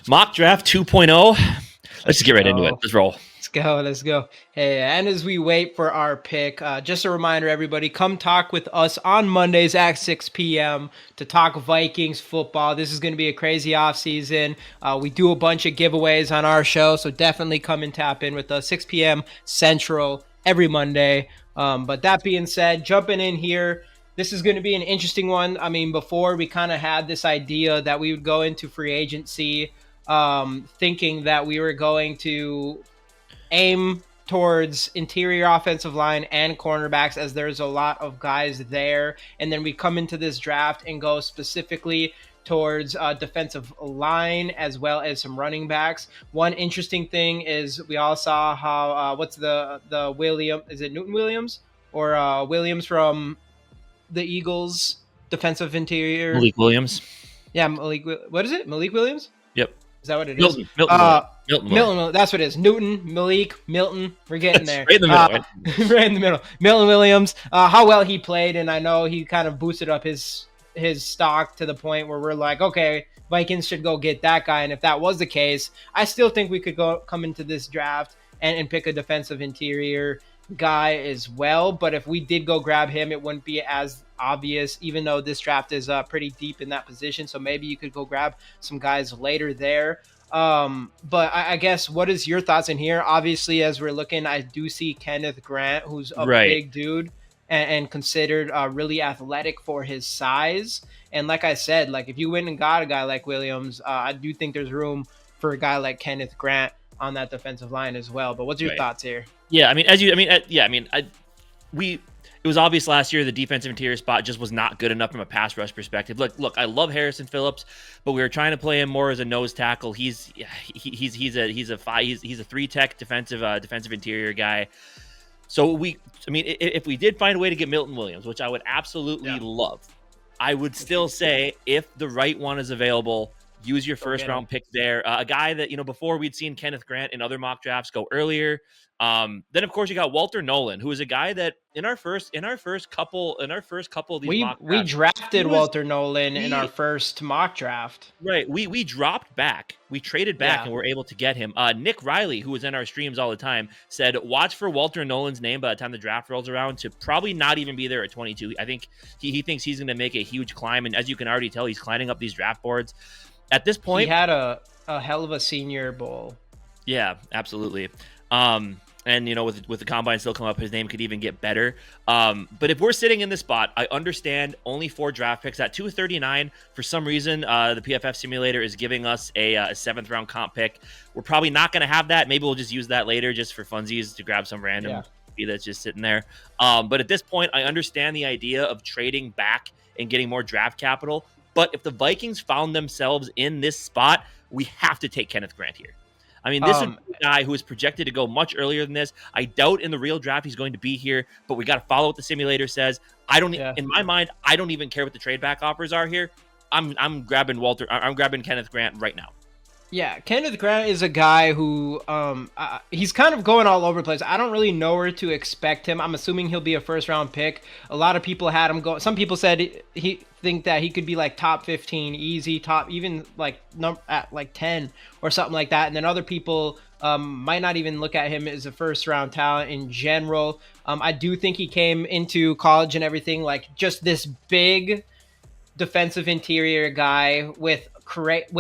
Mock draft 2.0. Let's just get right into it. Let's roll. Let's go. Hey, and as we wait for our pick, just a reminder, everybody, come talk with us on Mondays at 6 p.m. to talk Vikings football. This is going to be a crazy offseason. We do a bunch of giveaways on our show, so definitely come and tap in with us, 6 p.m. Central every Monday. But that being said, jumping in here, this is going to be an interesting one. I mean, before we kind of had this idea that we would go into free agency thinking that we were going to aim towards interior offensive line and cornerbacks, as there's a lot of guys there. And then we come into this draft and go specifically towards defensive line as well as some running backs. One interesting thing is we all saw how what's the William, is it Newton Williams or Williams from the Eagles defensive interior? Malik Williams. Yeah, what is it? Malik Williams? Yep. Is that what it is? Milton. That's what it is. Newton, Malik, Milton. We're getting there. Right in the middle. Right in the middle. Milton Williams. How well he played, and I know he kind of boosted up his stock to the point where we're like, okay, Vikings should go get that guy. And if that was the case, I still think we could come into this draft and pick a defensive interior guy as well. But if we did go grab him, it wouldn't be as obvious, even though this draft is pretty deep in that position. So maybe you could go grab some guys later there. But I guess, what is your thoughts in here? Obviously, as we're looking, I do see Kenneth Grant, who's a big dude and considered really athletic for his size. And like I said, like if you went and got a guy like Williams, I do think there's room for a guy like Kenneth Grant on that defensive line as well. But what's your thoughts here? Yeah, it was obvious last year the defensive interior spot just was not good enough from a pass rush perspective. Look, I love Harrison Phillips, but we were trying to play him more as a nose tackle. He's a 3-tech defensive interior guy. So if we did find a way to get Milton Williams, which I would absolutely love, I would still say if the right one is available, use your first round pick there. A guy that, before we'd seen Kenneth Grant in other mock drafts go earlier. Then of course you got Walter Nolan, who is a guy that in our first couple of these mock drafts, we drafted Walter Nolan in our first mock draft. Right. We dropped back. We traded back and were able to get him. Nick Riley, who was in our streams all the time, said watch for Walter Nolan's name by the time the draft rolls around to probably not even be there at 22. I think he thinks he's going to make a huge climb, and as you can already tell, he's climbing up these draft boards. At this point, he had a hell of a Senior Bowl. Yeah, absolutely. And with the combine still come up, his name could even get better. But if we're sitting in this spot, I understand only 4 draft picks at 239. For some reason, the PFF simulator is giving us a 7th round comp pick. We're probably not going to have that. Maybe we'll just use that later, just for funsies, to grab some random that's just sitting there. But at this point, I understand the idea of trading back and getting more draft capital. But if the Vikings found themselves in this spot, we have to take Kenneth Grant here. I mean, this is a guy who is projected to go much earlier than this. I doubt in the real draft he's going to be here, but we got to follow what the simulator says. In my mind, I don't even care what the trade back offers are here. I'm grabbing Kenneth Grant right now. Yeah, Kenneth Grant is a guy who he's kind of going all over the place. I don't really know where to expect him. I'm assuming he'll be a first round pick. A lot of people had him go. Some people said he think that he could be like top 15, easy, top even like at like 10 or something like that. And then other people might not even look at him as a first round talent in general. I do think he came into college and everything like just this big defensive interior guy with great he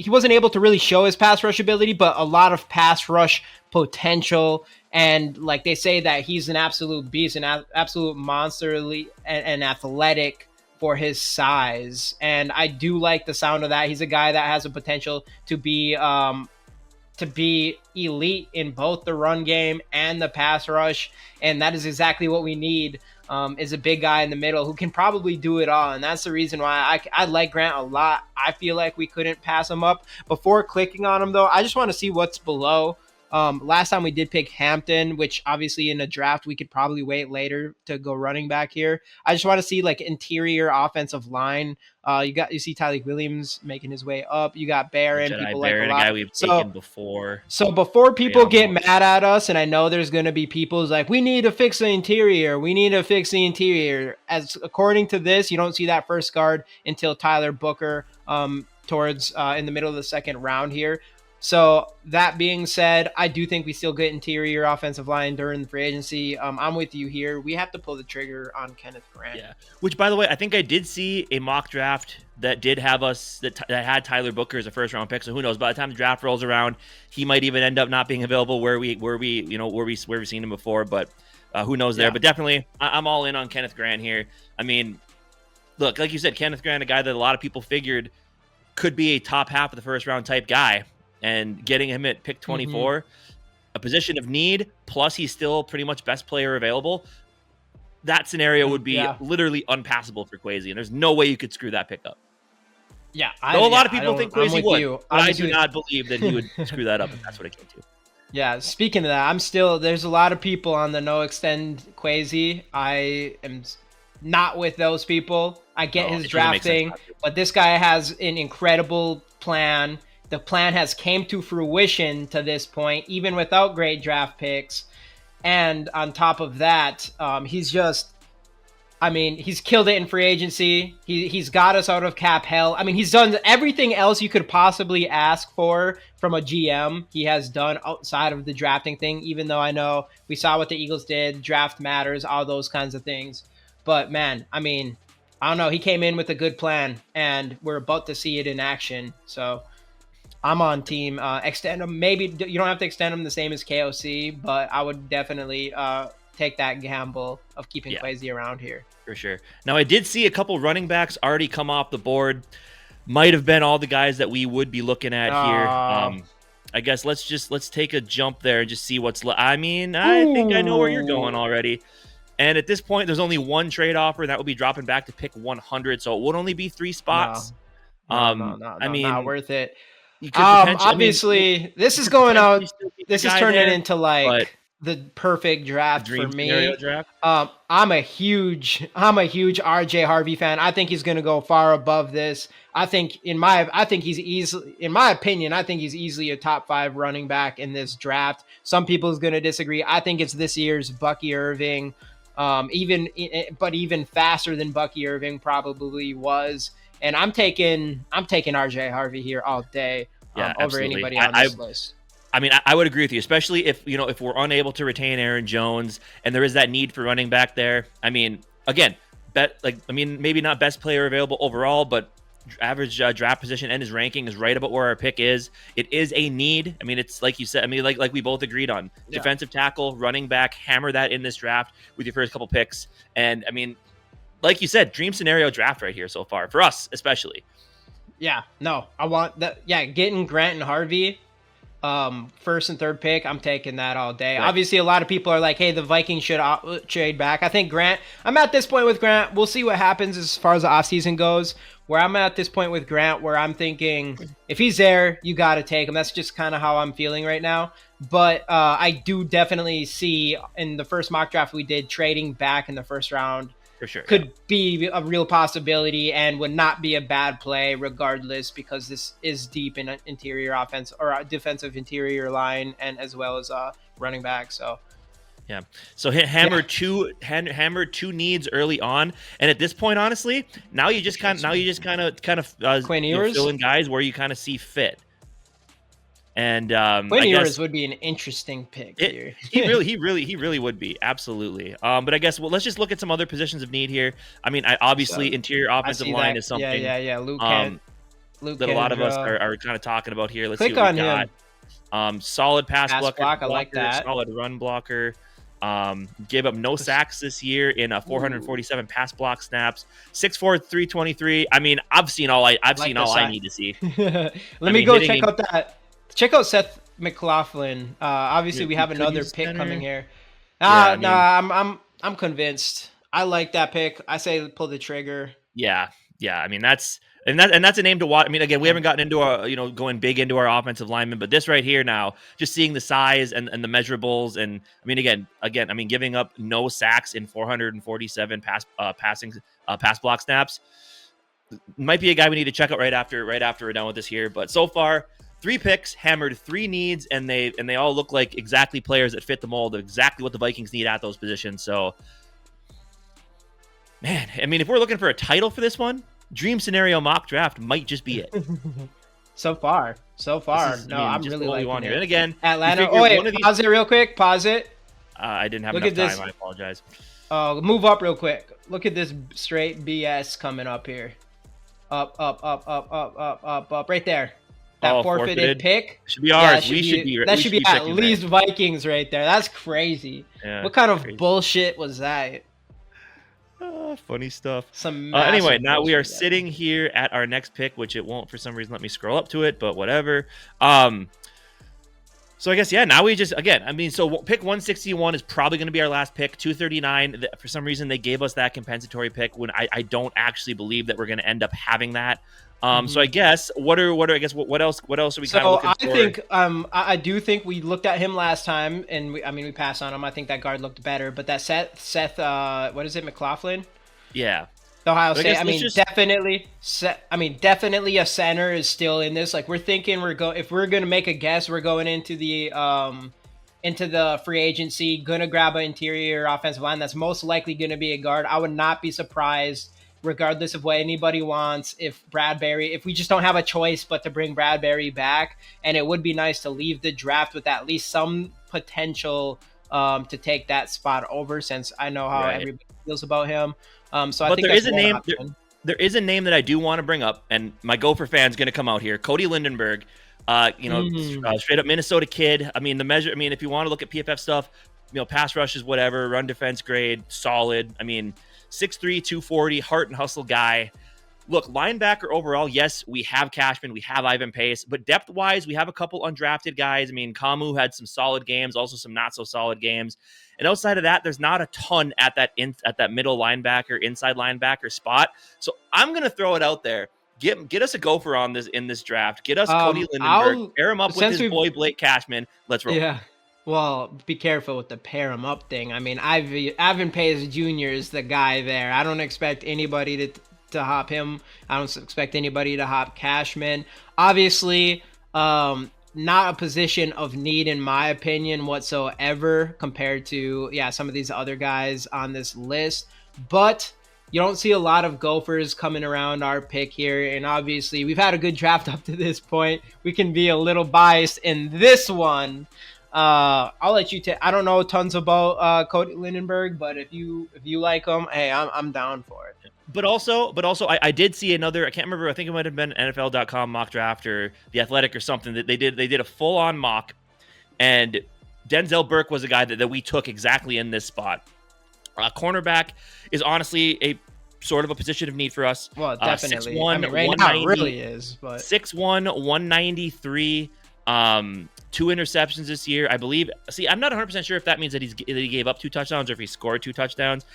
wasn't able to really show his pass rush ability, but a lot of pass rush potential. And like they say that he's an absolute beast, an absolute monsterly and athletic for his size. And I do like the sound of that. He's a guy that has a potential to be elite in both the run game and the pass rush. And that is exactly what we need. Is a big guy in the middle who can probably do it all. And that's the reason why I like Grant a lot. I feel like we couldn't pass him up. Before clicking on him, though, I just want to see what's below. Last time we did pick Hampton, which obviously in a draft we could probably wait later to go running back here. I just want to see like interior offensive line. You see Tyleik Williams making his way up. You got Barron, people like a lot. Guy we've taken before. So before people get mad at us, and I know there's going to be people who's like, we need to fix the interior. We need to fix the interior. As according to this, you don't see that first guard until Tyler Booker. towards in the middle of the second round here. So that being said, I do think we still get interior offensive line during the free agency. I'm with you here. We have to pull the trigger on Kenneth Grant. Yeah. Which, by the way, I think I did see a mock draft that did have us that had Tyler Booker as a first round pick. So who knows? By the time the draft rolls around, he might even end up not being available where we've seen him before. But who knows there? But definitely, I'm all in on Kenneth Grant here. I mean, look, like you said, Kenneth Grant, a guy that a lot of people figured could be a top half of the first round type guy. And getting him at pick 24, a position of need, plus he's still pretty much best player available. That scenario would be literally unpassable for Kwesi, and there's no way you could screw that pick up. Yeah, a lot of people think Kwesi would, but I do not believe that he would screw that up if that's what it came to. Yeah, speaking of that, there's a lot of people on the no extend Kwesi. I am not with those people. I get his drafting, but this guy has an incredible plan. The plan has came to fruition to this point, even without great draft picks. And on top of that, he's killed it in free agency. He's got us out of cap hell. I mean, he's done everything else you could possibly ask for from a GM. He has done outside of the drafting thing, even though I know we saw what the Eagles did, draft matters, all those kinds of things. But man, I mean, I don't know. He came in with a good plan, and we're about to see it in action. So I'm on team extend him. Maybe you don't have to extend him the same as KOC, but I would definitely take that gamble of keeping Kwesi around here. For sure. Now, I did see a couple running backs already come off the board. Might have been all the guys that we would be looking at here. I guess let's take a jump there and just see what's I think I know where you're going already. And at this point, there's only one trade offer, and that would be dropping back to pick 100. So it would only be 3 spots. Not worth it. Obviously, this is going out. This is turning into like the perfect draft for me. I'm a huge RJ Harvey fan. I think he's going to go far above this. I think he's easily a top 5 running back in this draft. Some people is going to disagree. I think it's this year's Bucky Irving, even faster than Bucky Irving probably was. And I'm taking RJ Harvey here all day over anybody on this list. I mean, I would agree with you, especially if we're unable to retain Aaron Jones and there is that need for running back there. I mean, again, maybe not best player available overall, but average draft position and his ranking is right about where our pick is. It is a need. I mean, it's like you said. I mean, like we both agreed on defensive tackle, running back. Hammer that in this draft with your first couple picks, and I mean, like you said, dream scenario draft right here so far for us, especially. Yeah, no, I want that. Yeah, getting Grant and Harvey, first and third pick, I'm taking that all day. Right. Obviously, a lot of people are like, "Hey, the Vikings should trade back." I think Grant. I'm at this point with Grant. We'll see what happens as far as the offseason goes. Where I'm at this point with Grant, where I'm thinking, if he's there, you got to take him. That's just kind of how I'm feeling right now. But I do definitely see in the first mock draft we did, trading back in the first round. For sure, could be a real possibility and would not be a bad play regardless, because this is deep in an interior offense or a defensive interior line and as well as running back. So hammer two needs early on, and at this point, honestly, now you just kind of fill in guys where you kind of see fit. And Quinn Ewers would be an interesting pick here. he really would be, absolutely. But I guess let's just look at some other positions of need here. I mean, interior offensive line is something. Luke that a lot of us are kind of talking about here. Let's click see what we on got. Solid pass blocker. I like that. Solid run blocker. Gave up no sacks this year in 447 pass block snaps. 6'4", 323. I mean, I've seen all I need to see. Let me go check out that. Check out Seth McLaughlin. Obviously, we have another pick coming here. I'm convinced. I like that pick. I say pull the trigger. Yeah. I mean, that's a name to watch. I mean, again, we haven't gotten into our going big into our offensive linemen, but this right here now, just seeing the size and the measurables, and I mean, again, giving up no sacks in 447 pass block snaps might be a guy we need to check out right after we're done with this here. But so far, 3 picks, hammered 3 needs, and they all look like exactly players that fit the mold of exactly what the Vikings need at those positions. So, man, I mean, if we're looking for a title for this one, dream scenario mock draft might just be it. So far. No, I'm just really what we liking want here. it. And again, Atlanta. figure Oh, wait, one of these. pause it real quick. Pause it. I didn't have Look enough at this. time. I apologize. Move up real quick. Look at this straight BS coming up here. Up, right there. That forfeited pick should be ours. That should be at least Vikings right there. That's crazy. Yeah, what kind of bullshit was that? Funny stuff. Anyway, now we are sitting here at our next pick, which it won't for some reason let me scroll up to it, but whatever. So I guess, now we just, again, so pick 161 is probably going to be our last pick. 239, for some reason, they gave us that compensatory pick when I don't actually believe that we're going to end up having that. So I guess, what else are we kind of looking for? I do think we looked at him last time, and we passed on him. I think that guard looked better, but that Seth, what is it, McLaughlin? Yeah. Ohio State. Definitely a center is still in this. Like, we're thinking if we're gonna make a guess, we're going into the free agency, gonna grab an interior offensive line. That's most likely gonna be a guard. I would not be surprised, regardless of what anybody wants, if we just don't have a choice but to bring Bradbury back. And it would be nice to leave the draft with at least some potential to take that spot over, since I know how everybody feels about him. So I think there is a name. There is a name that I do want to bring up, and my Gopher fan's going to come out here. Cody Lindenberg, straight up Minnesota kid. If you want to look at PFF stuff, pass rushes, whatever, run defense grade, solid. 6'3", 240, heart and hustle guy. Look, linebacker overall, yes, we have Cashman, we have Ivan Pace, but depth-wise, we have a couple undrafted guys. Kamu had some solid games, also some not-so-solid games. And outside of that, there's not a ton at that middle linebacker, inside linebacker spot. So I'm going to throw it out there. Get us a gopher in this draft. Get us Cody Lindenberg. Pair him up with his boy Blake Cashman. Let's roll. Yeah. Well, be careful with the pair him up thing. Ivan Pace Jr. is the guy there. I don't expect anybody to hop him. I don't expect anybody to hop Cashman. Obviously, not a position of need in my opinion whatsoever compared to some of these other guys on this list. But you don't see a lot of Gophers coming around our pick here, and obviously we've had a good draft up to this point. We can be a little biased in this one. I'll let you take. I don't know tons about Cody Lindenberg, but if you like him, hey, I'm down for it. But also, I did see another. I can't remember. I think it might have been NFL.com mock draft or The Athletic or something that they did a full on mock, and Denzel Burke was a guy that we took exactly in this spot. Cornerback is honestly a sort of a position of need for us. Well, definitely. 6'1", right now it really is. But 6'1", 193. 2 interceptions this year, I believe. See, I'm not 100% sure if that means that he gave up 2 touchdowns or if he scored 2 touchdowns.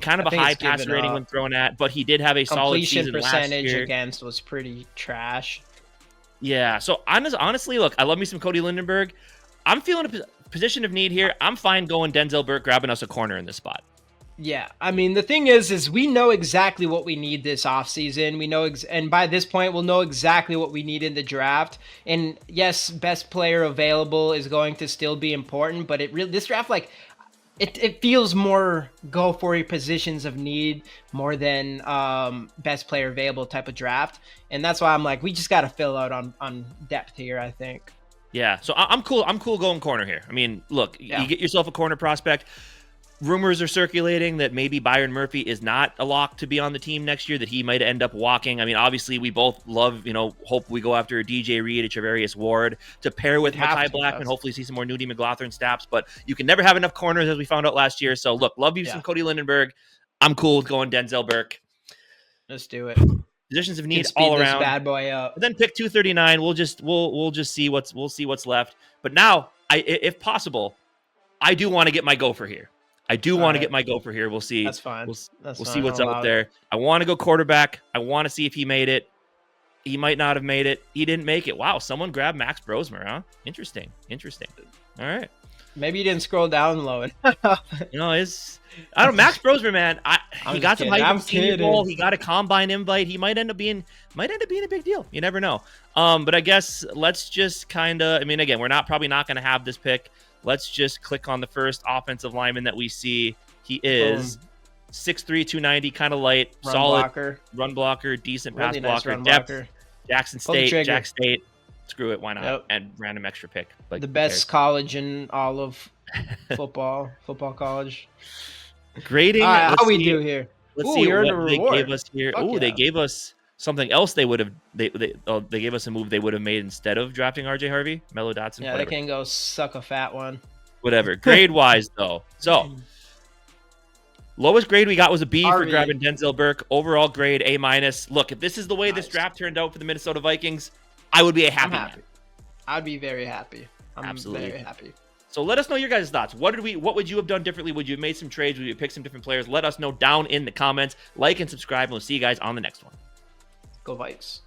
Kind of a high passer rating when thrown at, but he did have a solid season last year. Completion percentage against was pretty trash. Yeah, so honestly, look, I love me some Cody Lindenberg. I'm feeling a position of need here. I'm fine going Denzel Burke, grabbing us a corner in this spot. Yeah, the thing is we know exactly what we need this offseason. We know, and by this point, we'll know exactly what we need in the draft. And yes, best player available is going to still be important, but this draft, it feels more go for your positions of need more than best player available type of draft. And that's why I'm like, we just got to fill out on depth here, I think. Yeah, so I'm cool. I'm cool going corner here. Look, you get yourself a corner prospect. Rumors are circulating that maybe Byron Murphy is not a lock to be on the team next year, that he might end up walking. Obviously, we both love, hope we go after DJ Reed, Travarius Ward to pair with Mekhi Blackman, hopefully see some more Nudie McLaughlin snaps. But you can never have enough corners, as we found out last year. So, look, love you some Cody Lindenberg. I'm cool with going Denzel Burke. Let's do it. Positions of need all around. This bad boy up. And then pick 239. We'll just see what's left. But now, if possible, I do want to get my gopher here. We'll see. That's fine. We'll see what's out there. I want to go quarterback. I want to see if he made it. He might not have made it. He didn't make it. Wow, someone grabbed Max Brosmer, huh? Interesting. All right. Maybe you didn't scroll down low enough. Max Brosmer, man. He got some hype from Senior Bowl. He got a combine invite. He might end up being a big deal. You never know. But I guess let's just kind of. Again, we're probably not going to have this pick. Let's just click on the first offensive lineman that we see. He is 6'3", 290, kind of light, Run solid blocker. run blocker, decent pass Really nice blocker, run depth. blocker. Jackson Pull the State, trigger. Jack State. Screw it, why not? Yep. And random extra pick. Like, The who best college in all of football college. Grading. All right, let's how we see, do here? Let's Ooh, see we earned what a they reward. gave us here. Fuck Oh, they yeah. gave us something else. They would have. They gave us a move they would have made instead of drafting RJ Harvey, Mello Dotson. Yeah, whatever. they can go suck a fat one. Whatever. Grade wise though, so lowest grade we got was a B Harvey. for grabbing Denzel Burke. Overall grade A-. Look, if this is the way this Nice. draft turned out for the Minnesota Vikings, I would be a happy I'm man. happy. I'd be very happy. I'm Absolutely. very happy. So let us know your guys' thoughts. What would you have done differently? Would you have made some trades? Would you have picked some different players? Let us know down in the comments. Like and subscribe, and we'll see you guys on the next one. Go Vikes.